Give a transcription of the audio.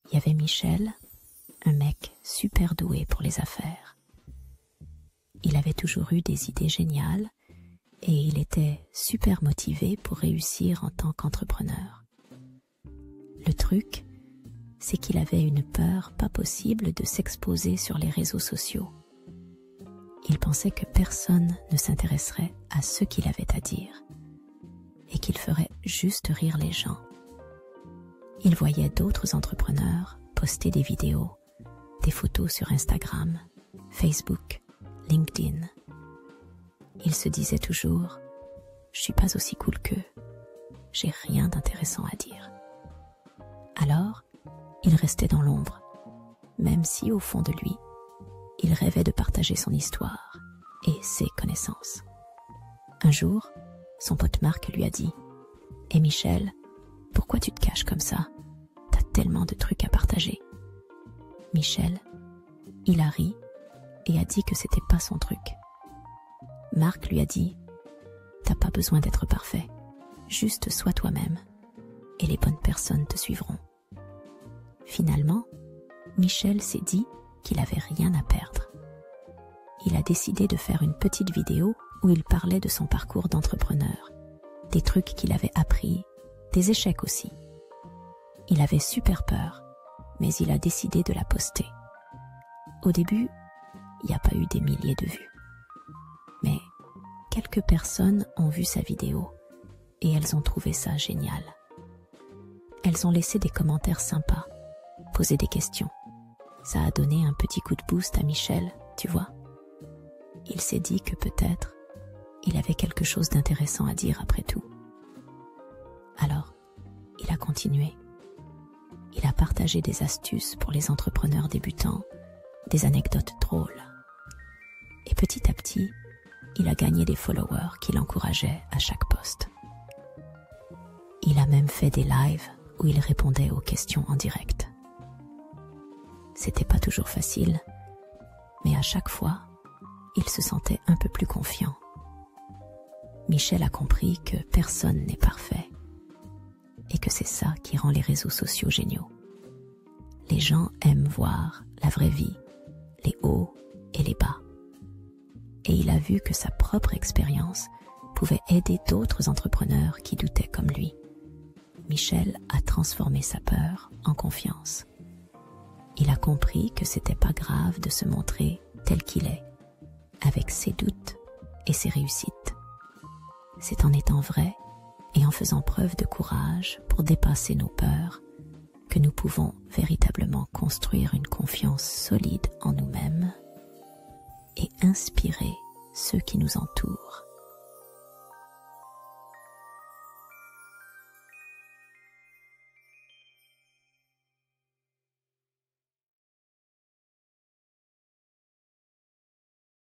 il y avait Michel, un mec super doué pour les affaires. Il avait toujours eu des idées géniales et il était super motivé pour réussir en tant qu'entrepreneur. Le truc, c'est qu'il avait une peur pas possible de s'exposer sur les réseaux sociaux. Il pensait que personne ne s'intéresserait à ce qu'il avait à dire et qu'il ferait juste rire les gens. Il voyait d'autres entrepreneurs poster des vidéos, des photos sur Instagram, Facebook, LinkedIn. Il se disait toujours « Je suis pas aussi cool qu'eux, j'ai rien d'intéressant à dire ». Alors, il restait dans l'ombre, même si au fond de lui, il rêvait de partager son histoire et ses connaissances. Un jour, son pote Marc lui a dit « Hé Michel, pourquoi tu te caches comme ça? T'as tellement de trucs à partager. » Michel, il a ri et a dit que c'était pas son truc. Marc lui a dit « T'as pas besoin d'être parfait, juste sois toi-même et les bonnes personnes te suivront. » Finalement, Michel s'est dit qu'il avait rien à perdre. Il a décidé de faire une petite vidéo où il parlait de son parcours d'entrepreneur, des trucs qu'il avait appris, des échecs aussi. Il avait super peur, mais il a décidé de la poster. Au début, il n'y a pas eu des milliers de vues. Mais quelques personnes ont vu sa vidéo et elles ont trouvé ça génial. Elles ont laissé des commentaires sympas, posé des questions. Ça a donné un petit coup de boost à Michel, tu vois. Il s'est dit que peut-être il avait quelque chose d'intéressant à dire après tout. Alors, il a continué. Il a partagé des astuces pour les entrepreneurs débutants, des anecdotes drôles. Et petit à petit, il a gagné des followers qui l'encourageaient à chaque post. Il a même fait des lives où il répondait aux questions en direct. C'était pas toujours facile, mais à chaque fois, il se sentait un peu plus confiant. Michel a compris que personne n'est parfait et que c'est ça qui rend les réseaux sociaux géniaux. Les gens aiment voir la vraie vie, les hauts et les bas. Et il a vu que sa propre expérience pouvait aider d'autres entrepreneurs qui doutaient comme lui. Michel a transformé sa peur en confiance. Il a compris que c'était pas grave de se montrer tel qu'il est, avec ses doutes et ses réussites. C'est en étant vrai et en faisant preuve de courage pour dépasser nos peurs que nous pouvons véritablement construire une confiance solide en nous-mêmes et inspirer ceux qui nous entourent.